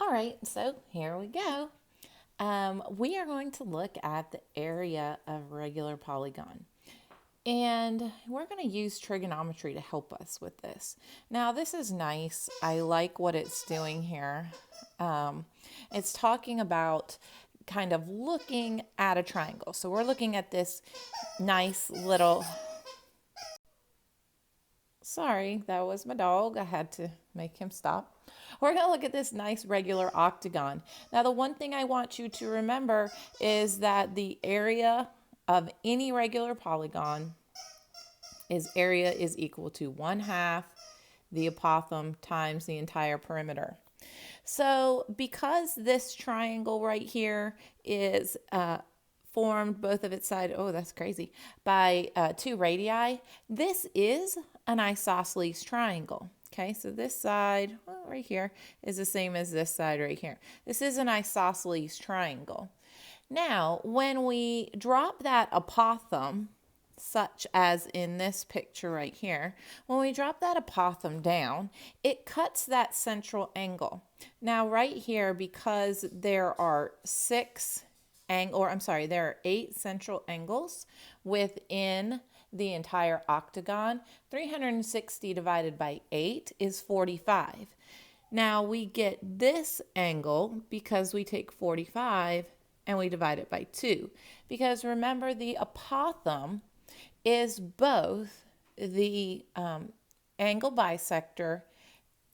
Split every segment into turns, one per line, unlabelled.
All right, so here we go. We are going to look at the area of regular polygon. And we're going to use trigonometry to help us with this. Now, this is nice. I like what it's doing here. It's talking about kind of looking at a triangle. So we're looking at this nice little... Sorry, that was my dog. I had to make him stop. We're going to look at this nice regular octagon. Now, the one thing I want you to remember is that the area of any regular polygon area is equal to 1/2 the apothem times the entire perimeter. So because this triangle right here is formed both of its sides, oh, that's crazy, by 2 radii, this is an isosceles triangle. Okay, so this side right here is the same as this side right here. This is an isosceles triangle. Now, when we drop that apothem, such as in this picture right here, when we drop that apothem down, it cuts that central angle. Now, right here, because there are 8 central angles within the entire octagon, 360 divided by 8 is 45. Now we get this angle because we take 45 and we divide it by 2. Because remember, the apothem is both the angle bisector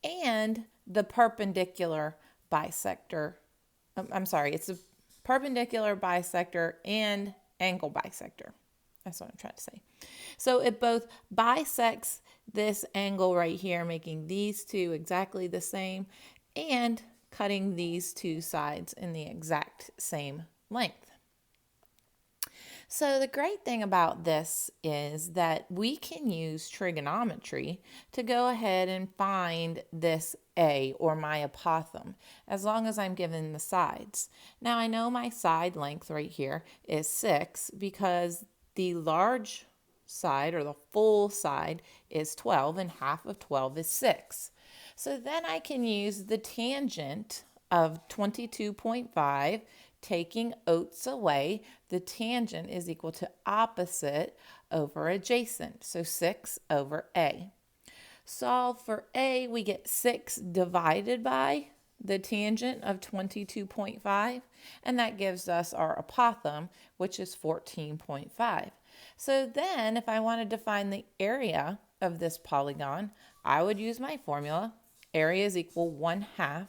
and the perpendicular bisector. It's a perpendicular bisector and angle bisector. That's what I'm trying to say. So it both bisects this angle right here, making these two exactly the same, and cutting these two sides in the exact same length. So the great thing about this is that we can use trigonometry to go ahead and find this A, or my apothem, as long as I'm given the sides. Now I know my side length right here is 6 because the large side, or the full side, is 12, and half of 12 is 6. So then I can use the tangent of 22.5, taking oats away. The tangent is equal to opposite over adjacent, so 6 over A. Solve for A, we get 6 divided by the tangent of 22.5, and that gives us our apothem, which is 14.5. So then, if I wanted to find the area of this polygon, I would use my formula. Area is equal 1/2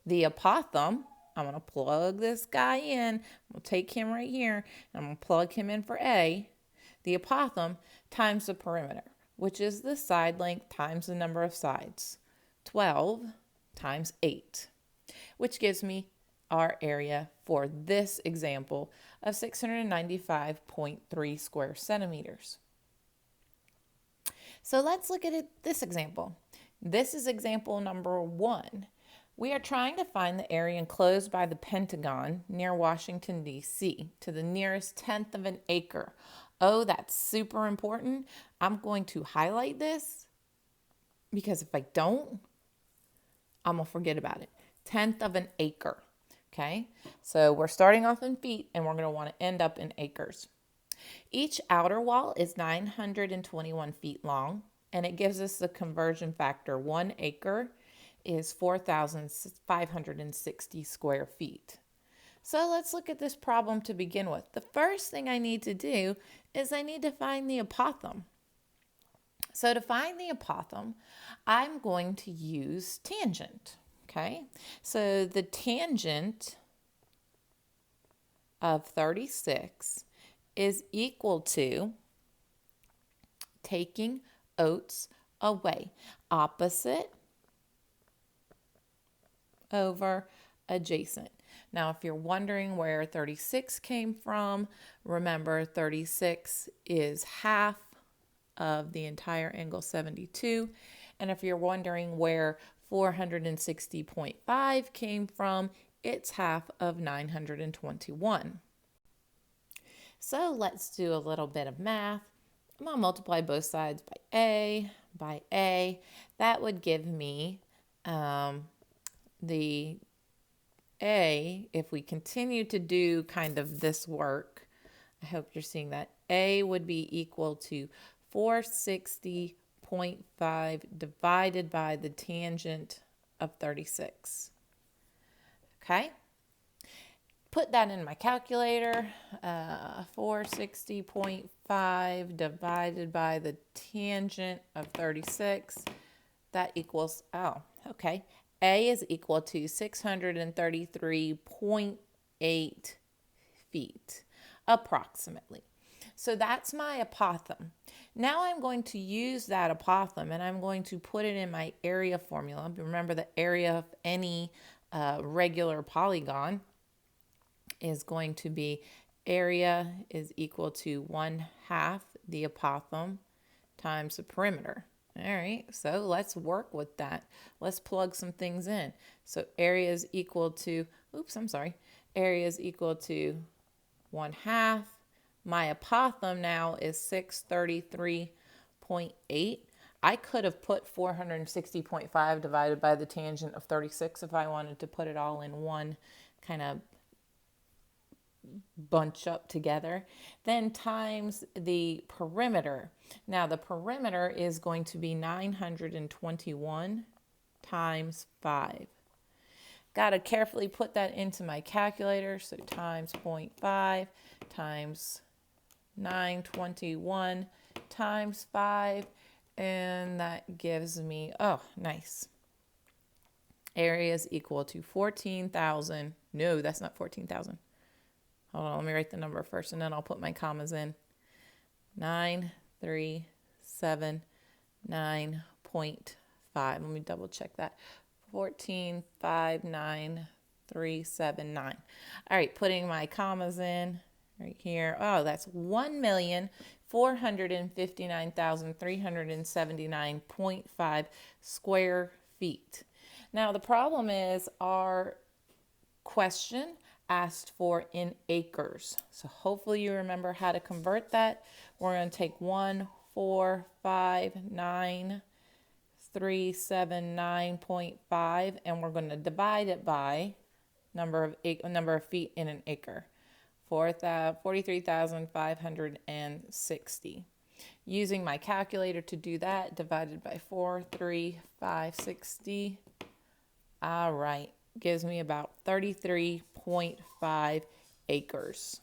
the apothem. I'm going to plug this guy in. I'm going to take him right here, and I'm going to plug him in for A. The apothem times the perimeter, which is the side length times the number of sides. 12 times 8, which gives me our area for this example of 695.3 square centimeters. So let's look at this example. This is example number 1. We are trying to find the area enclosed by the Pentagon near Washington, D.C. to the nearest 1/10 of an acre. Oh, that's super important. I'm going to highlight this because if I don't, I'm going to forget about it. 1/10 of an acre. Okay, so we're starting off in feet and we're going to want to end up in acres. Each outer wall is 921 feet long, and it gives us the conversion factor. 1 acre is 4,560 square feet. So let's look at this problem to begin with. The first thing I need to do is I need to find the apothem. So to find the apothem, I'm going to use tangent. Okay, so the tangent of 36 is equal to taking oats away. Opposite over adjacent. Now, if you're wondering where 36 came from, remember 36 is half of the entire angle 72. And if you're wondering where 460.5 came from, it's half of 921. So let's do a little bit of math. I'm going to multiply both sides by A. That would give me the A, if we continue to do kind of this work, I hope you're seeing that, A would be equal to 460.5 divided by the tangent of 36. Okay? Put that in my calculator. 460.5 divided by the tangent of 36. That equals, oh, okay. A is equal to 633.8 feet, approximately. So that's my apothem. Now I'm going to use that apothem and I'm going to put it in my area formula. Remember, the area of any regular polygon is going to be area is equal to 1/2 the apothem times the perimeter. All right, so let's work with that. Let's plug some things in. So area is equal to, area is equal to 1/2. My apothem now is 633.8. I could have put 460.5 divided by the tangent of 36 if I wanted to put it all in one kind of bunch up together, then times the perimeter. Now the perimeter is going to be 921 times 5. Got to carefully put that into my calculator. So times 0.5 times 921 times 5, and that gives me, oh, nice. Area is equal to 14,000. No, that's not 14,000. Hold on, let me write the number first and then I'll put my commas in. 937.9.5. Let me double check that. 14,59379. All right, putting my commas in right here. Oh, that's 1,459,379.5 square feet. Now the problem is our question asked for in acres. So hopefully you remember how to convert that. We're going to take 1,459,379.5 and we're going to divide it by number of feet in an acre. 43,560. Using my calculator to do that, divided by 4,3,560. All right, gives me about 33.5 acres.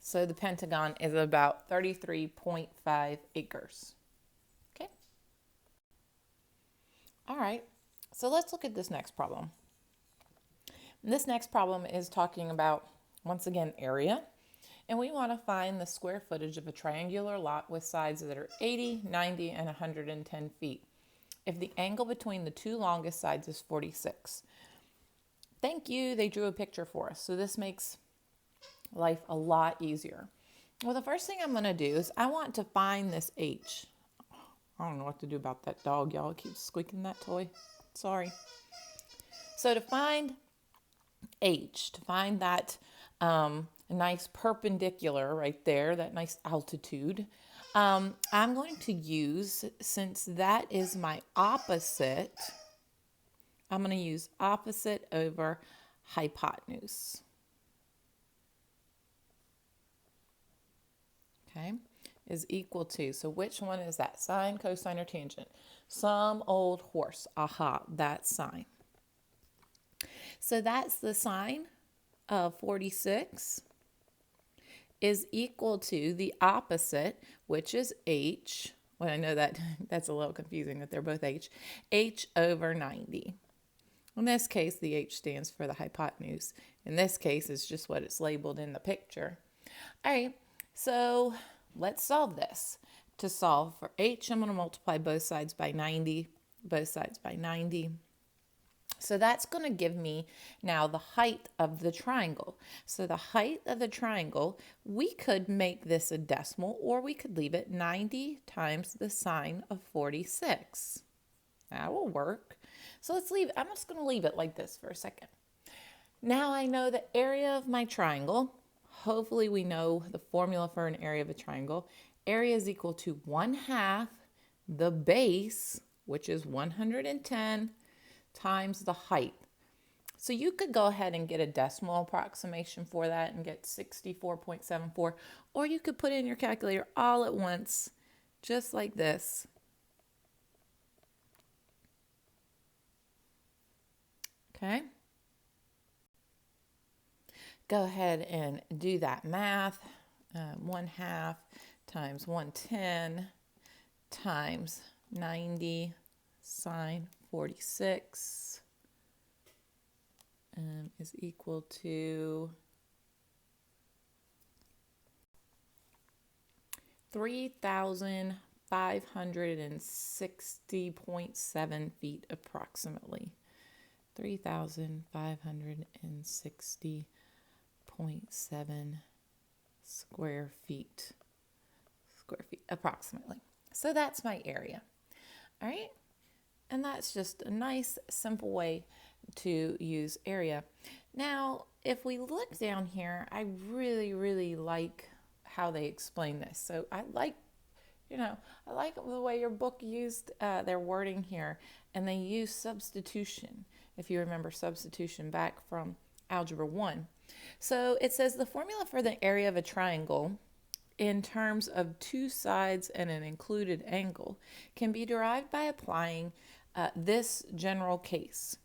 So the Pentagon is about 33.5 acres. Okay. All right, so let's look at this next problem. This next problem is talking about, once again, area. And we want to find the square footage of a triangular lot with sides that are 80, 90, and 110 feet. If the angle between the two longest sides is 46. Thank you, they drew a picture for us. So this makes life a lot easier. Well, the first thing I'm going to do is I want to find this H. I don't know what to do about that dog, y'all. It keeps squeaking that toy. Sorry. So to find H, to find that nice perpendicular right there, that nice altitude, I'm going to use, since that is my opposite, I'm going to use opposite over hypotenuse. Okay, is equal to, so which one is that? Sine, cosine, or tangent? Some old horse. Aha, that's sine. So that's the sine of 46 is equal to the opposite, which is h. Well, I know that that's a little confusing that they're both h over 90. In this case, the h stands for the hypotenuse. In this case, it's just what it's labeled in the picture. All right, so let's solve this. To solve for h, I'm going to multiply both sides by 90, So that's going to give me now the height of the triangle. So the height of the triangle, we could make this a decimal or we could leave it 90 times the sine of 46. That will work. So let's leave, I'm just going to leave it like this for a second. Now I know the area of my triangle. Hopefully we know the formula for an area of a triangle. Area is equal to 1/2 the base, which is 110, times the height. So you could go ahead and get a decimal approximation for that and get 64.74, or you could put in your calculator all at once, just like this. Okay. Go ahead and do that math. 1/2 times 110 times 90 sine 46 is equal to 3,560.7 feet approximately. 3,560.7 square feet approximately. So that's my area. All right. And that's just a nice, simple way to use area. Now, if we look down here, I really, really like how they explain this. So I like the way your book used their wording here, and they use substitution. If you remember substitution back from Algebra 1. So it says the formula for the area of a triangle in terms of two sides and an included angle can be derived by applying this general case.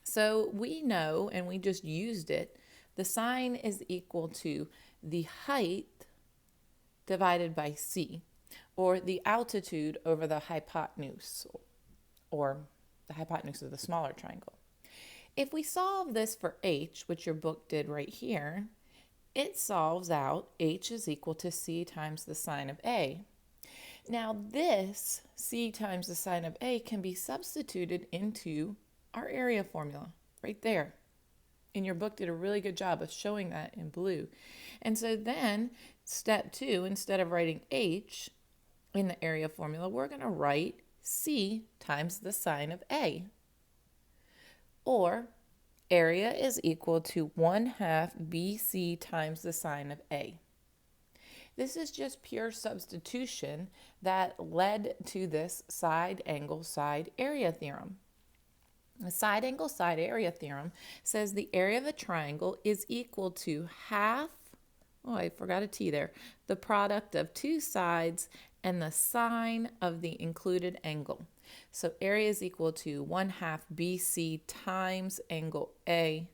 So we know, and we just used it, the sine is equal to the height divided by c, or the altitude over the hypotenuse, or the hypotenuse of the smaller triangle. If we solve this for h, which your book did right here, it solves out h is equal to c times the sine of a. Now this c times the sine of a can be substituted into our area formula right there. And your book did a really good job of showing that in blue. And so then step 2, instead of writing h in the area formula, we're going to write c times the sine of a. Or area is equal to 1/2 BC times the sine of A. This is just pure substitution that led to this side angle side area theorem. The side angle side area theorem says the area of a triangle is equal to half, oh, I forgot a t there, the product of two sides and the sine of the included angle. So area is equal to 1/2 BC times angle A,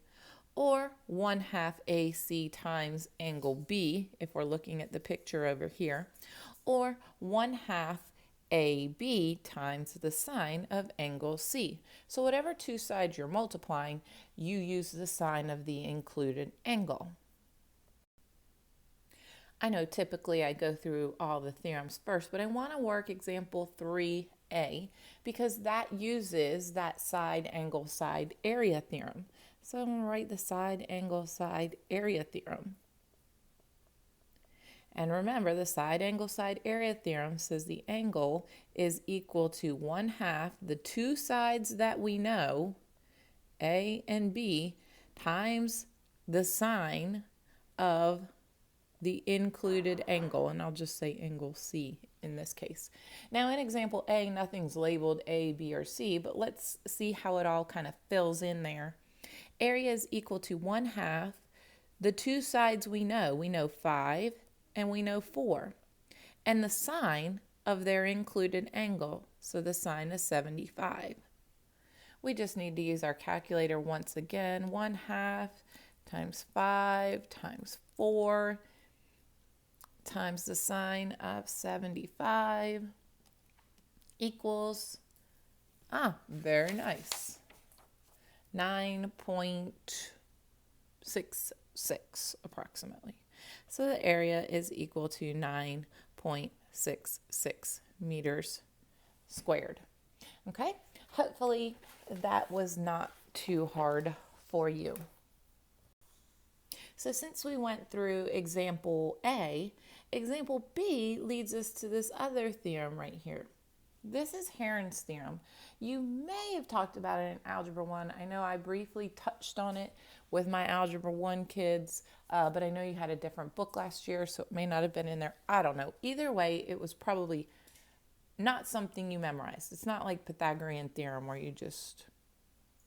or 1/2 AC times angle B, if we're looking at the picture over here, or 1/2 AB times the sine of angle C. So whatever two sides you're multiplying, you use the sine of the included angle. I know typically I go through all the theorems first, but I want to work example 3A because that uses that side angle side area theorem. So I'm going to write the side angle side area theorem. And remember, the side angle side area theorem says the angle is equal to 1/2 the two sides that we know, A and B, times the sine of the included angle, and I'll just say angle C in this case. Now in example A, nothing's labeled A, B, or C, but let's see how it all kind of fills in there. Area is equal to 1/2 the two sides we know 5 and we know 4, and the sine of their included angle, so the sine is 75. We just need to use our calculator once again. 1/2 times 5 times 4 times the sine of 75 equals, very nice, 9.66 approximately. So the area is equal to 9.66 meters squared. Okay, hopefully that was not too hard for you. So since we went through example A, example B leads us to this other theorem right here. This is Herons Theorem. You may have talked about it in Algebra 1. I know I briefly touched on it with my Algebra 1 kids, but I know you had a different book last year, so it may not have been in there. I don't know. Either way, it was probably not something you memorized. It's not like Pythagorean theorem where you just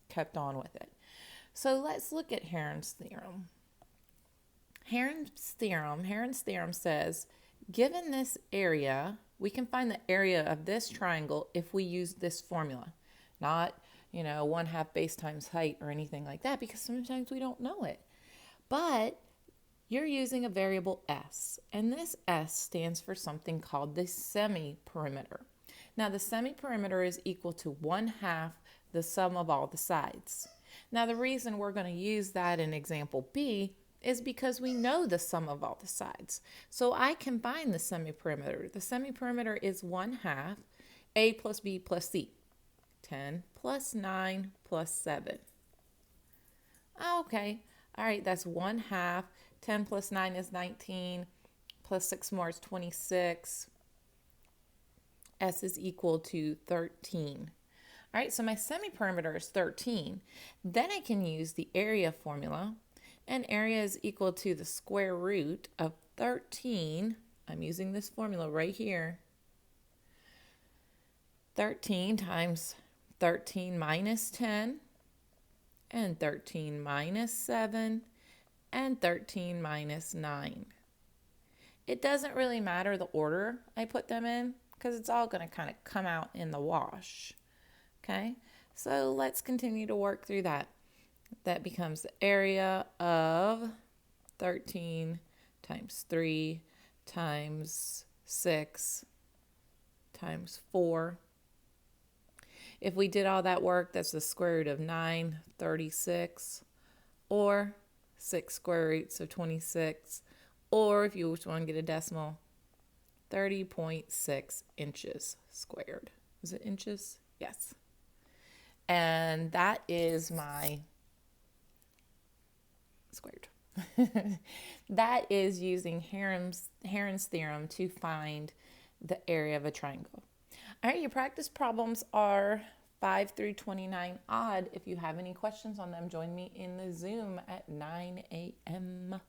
kept on with it. So let's look at Heron's theorem. Heron's theorem says, given this area, we can find the area of this triangle if we use this formula. Not, 1/2 base times height or anything like that, because sometimes we don't know it. But you're using a variable s, and this s stands for something called the semi-perimeter. Now, the semi-perimeter is equal to 1/2 the sum of all the sides. Now, the reason we're going to use that in example B is because we know the sum of all the sides. So I combine the semi-perimeter. The semi-perimeter is 1/2 A plus B plus C. 10 plus 9 plus 7. Okay, all right, that's 1/2. 10 plus 9 is 19, plus 6 more is 26. S is equal to 13. All right, so my semi-perimeter is 13. Then I can use the area formula, and area is equal to the square root of 13. I'm using this formula right here. 13 times 13 minus 10, and 13 minus 7, and 13 minus 9. It doesn't really matter the order I put them in, because it's all going to kind of come out in the wash. Okay, so let's continue to work through that. That becomes the area of 13 times 3 times 6 times 4. If we did all that work, that's the square root of 936, or 6 square roots of 26, or if you just want to get a decimal, 30.6 inches squared. Is it inches? Yes. And that is my squared. That is using Heron's theorem to find the area of a triangle. All right, your practice problems are 5 through 29 odd. If you have any questions on them, join me in the Zoom at 9 a.m.